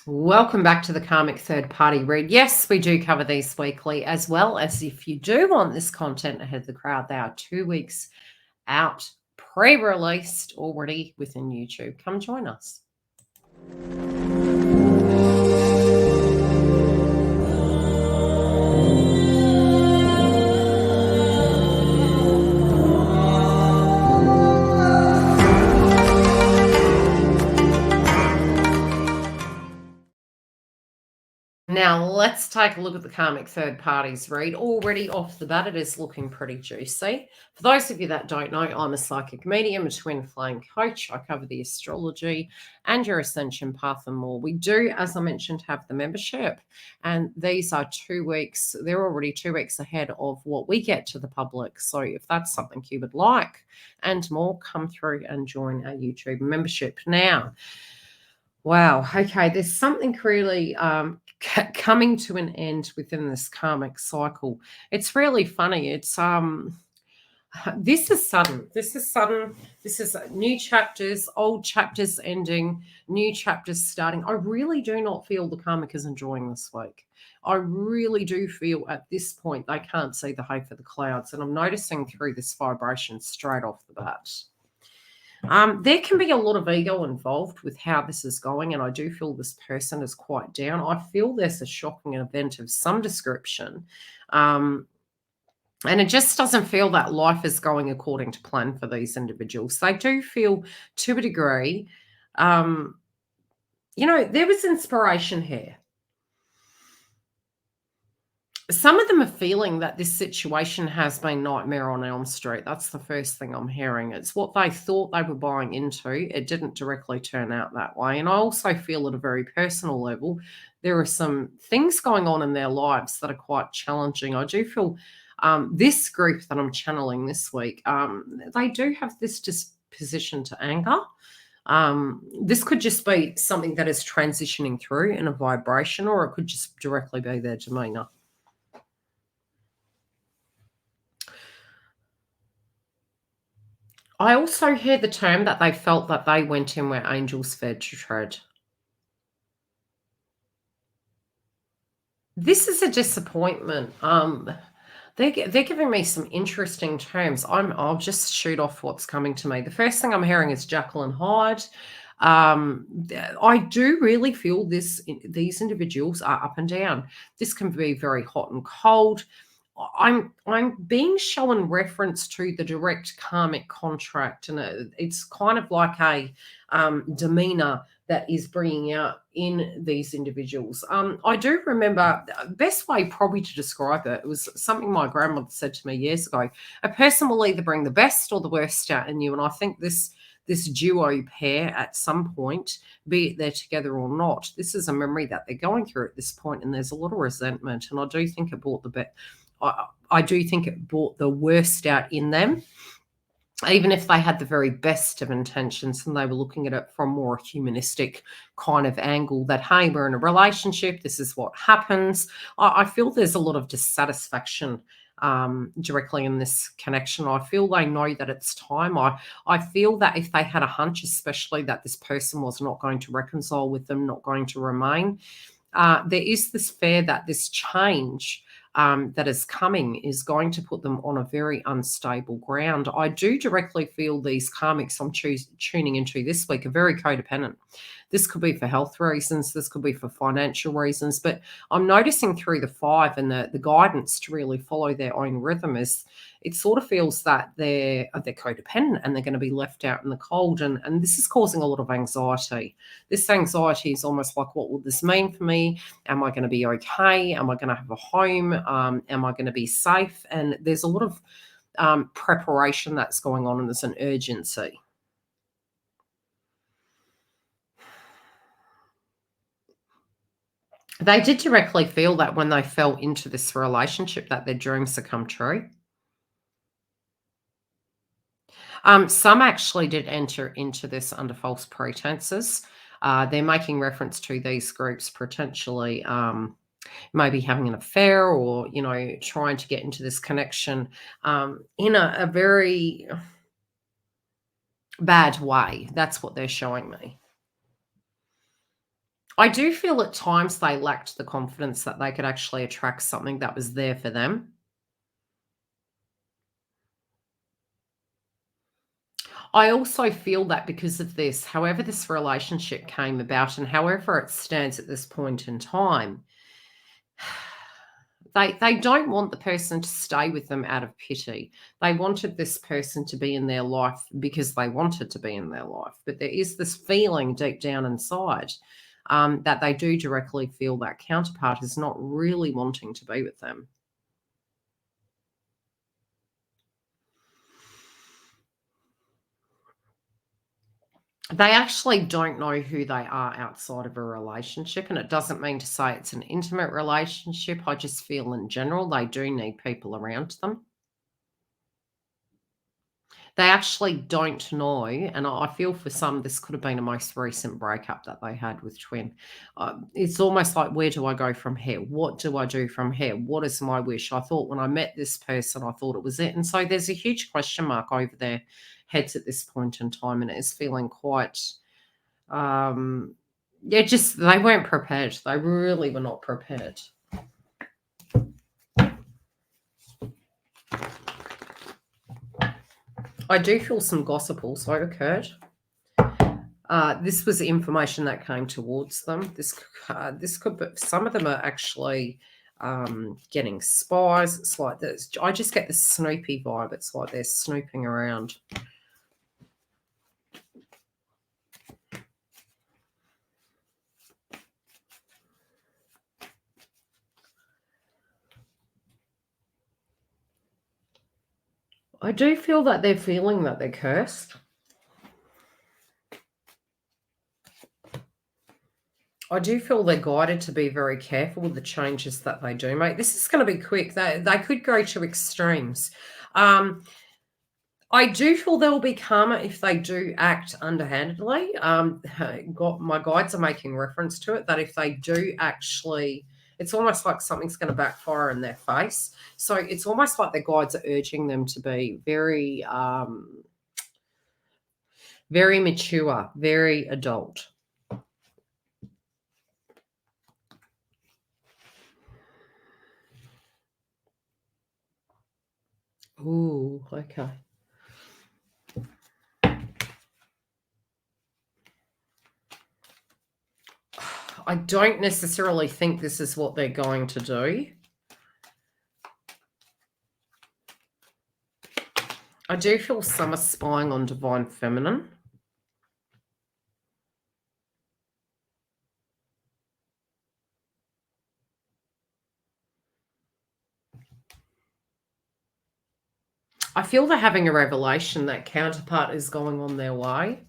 Welcome back to the Karmic Third Party Read. Yes, we do cover these weekly, as well as if you do want this content ahead of the crowd, they are 2 weeks out, pre-released already within YouTube. Come join us. Now, let's take a look at the Karmic Third Parties read. Already off the bat, it is looking pretty juicy. For those of you that don't know, I'm a psychic medium, a twin flame coach. I cover the astrology and your ascension path and more. We do, as I mentioned, have the membership, and these are 2 weeks. They're already 2 weeks ahead of what we get to the public. So if that's something you would like and more, come through and join our YouTube membership. Now, wow. Okay. There's something really coming to an end within this karmic cycle. It's really funny. It's this is sudden. This is sudden. This is new chapters, old chapters ending, new chapters starting. I really do not feel the karmic is enjoying this week. I really do feel at this point they can't see the hay for the clouds, and I'm noticing through this vibration straight off the bat. There can be a lot of ego involved with how this is going, and I do feel this person is quite down. I feel there's a shocking event of some description, and it just doesn't feel that life is going according to plan for these individuals. They do feel, to a degree, there was inspiration here. Some of them are feeling that this situation has been Nightmare on Elm Street. That's the first thing I'm hearing. It's what they thought they were buying into. It didn't directly turn out that way. And I also feel at a very personal level, there are some things going on in their lives that are quite challenging. I do feel this group that I'm channeling this week, they do have this disposition to anger. This could just be something that is transitioning through in a vibration, or it could just directly be their demeanor. I also hear the term that they felt that they went in where angels feared to tread. This is a disappointment. They're giving me some interesting terms. I'll just shoot off what's coming to me. The first thing I'm hearing is Jekyll and Hyde. I do really feel these individuals are up and down. This can be very hot and cold. I'm being shown reference to the direct karmic contract, and it's kind of like a demeanor that is bringing out in these individuals. I do remember the best way probably to describe it was something my grandmother said to me years ago. A person will either bring the best or the worst out in you, and I think this duo pair at some point, be it they're together or not, this is a memory that they're going through at this point, and there's a lot of resentment, and I do think it brought I do think it brought the worst out in them, even if they had the very best of intentions and they were looking at it from more humanistic kind of angle that, hey, we're in a relationship, this is what happens. I feel there's a lot of dissatisfaction directly in this connection. I feel they know that it's time. I feel that if they had a hunch, especially that this person was not going to reconcile with them, not going to remain, there is this fear that this change that is coming is going to put them on a very unstable ground. I do directly feel these karmics I'm tuning into this week are very codependent. This could be for health reasons. This could be for financial reasons. But I'm noticing through the 5 and the guidance to really follow their own rhythm is it sort of feels that they're codependent and they're going to be left out in the cold. And this is causing a lot of anxiety. This anxiety is almost like, what will this mean for me? Am I going to be okay? Am I going to have a home? Am I going to be safe? And there's a lot of preparation that's going on, and there's an urgency. They did directly feel that when they fell into this relationship that their dreams had come true. Some actually did enter into this under false pretenses. They're making reference to these groups potentially maybe having an affair or, trying to get into this connection in a very bad way. That's what they're showing me. I do feel at times they lacked the confidence that they could actually attract something that was there for them. I also feel that because of this, however this relationship came about and however it stands at this point in time, they don't want the person to stay with them out of pity. They wanted this person to be in their life because they wanted to be in their life. But there is this feeling deep down inside that they do directly feel that counterpart is not really wanting to be with them. They actually don't know who they are outside of a relationship, and it doesn't mean to say it's an intimate relationship. I just feel in general they do need people around them. They actually don't know, and I feel for some this could have been a most recent breakup that they had with twin. It's almost like, where do I go from here? What do I do from here? What is my wish? I thought when I met this person, I thought it was it, and so there's a huge question mark over their heads at this point in time, and it is feeling quite. Um, yeah, just they weren't prepared. They really were not prepared. I do feel some gossip also occurred. This was information that came towards them. This could be, some of them are actually getting spies. It's like this. I just get this snoopy vibe. It's like they're snooping around. I do feel that they're feeling that they're cursed. I do feel they're guided to be very careful with the changes that they do make. This is going to be quick. They could go to extremes. I do feel there will be karma if they do act underhandedly. My guides are making reference to it that if they do actually, it's almost like something's going to backfire in their face. So it's almost like their guides are urging them to be very, very mature, very adult. Ooh, okay. I don't necessarily think this is what they're going to do. I do feel some are spying on divine feminine. I feel they're having a revelation that counterpart is going on their way.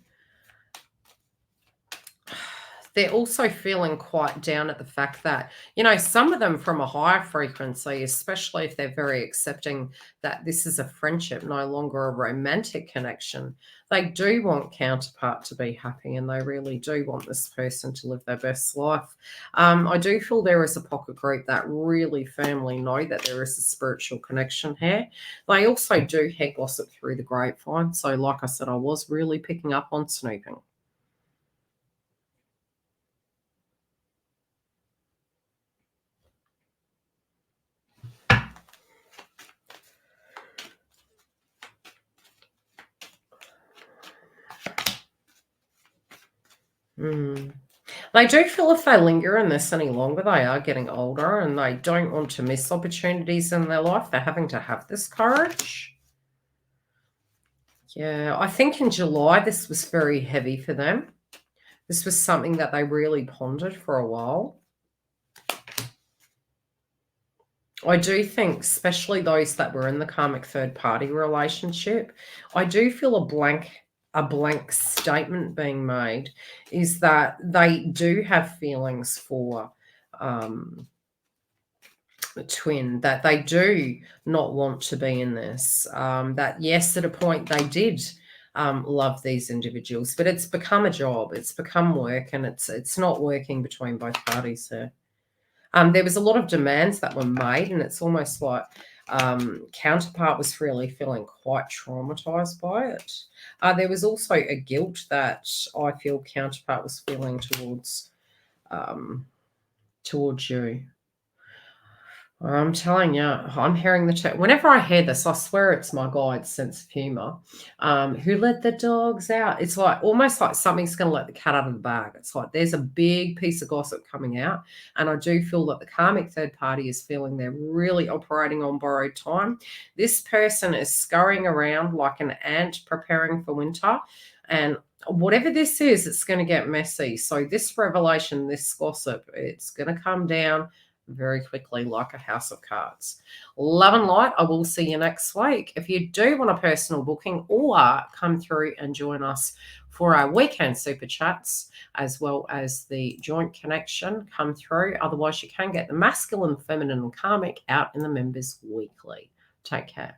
They're also feeling quite down at the fact that, some of them from a higher frequency, especially if they're very accepting that this is a friendship, no longer a romantic connection, they do want counterpart to be happy and they really do want this person to live their best life. I do feel there is a pocket group that really firmly know that there is a spiritual connection here. They also do hear gossip through the grapevine. So, like I said, I was really picking up on snooping. Mm. They do feel if they linger in this any longer, they are getting older and they don't want to miss opportunities in their life. They're having to have this courage. Yeah, I think in July, this was very heavy for them. This was something that they really pondered for a while. I do think, especially those that were in the karmic third party relationship, I do feel a blank statement being made is that they do have feelings for the twin, that they do not want to be in this. That yes, at a point they did love these individuals, but it's become a job, it's become work, and it's not working between both parties here. There was a lot of demands that were made, and it's almost like counterpart was really feeling quite traumatized by it. There was also a guilt that I feel counterpart was feeling towards towards you. I'm telling you, I'm hearing whenever I hear this, I swear it's my guide's sense of humor. Who let the dogs out? It's like almost like something's going to let the cat out of the bag. It's like there's a big piece of gossip coming out. And I do feel that the karmic third party is feeling they're really operating on borrowed time. This person is scurrying around like an ant preparing for winter. And whatever this is, it's going to get messy. So this revelation, this gossip, it's going to come down very quickly like a house of cards. Love and light. I will see you next week. If you do want a personal booking or come through and join us for our weekend super chats, as well as the joint connection, come through. Otherwise, you can get the masculine, feminine, and karmic out in the members weekly. Take care.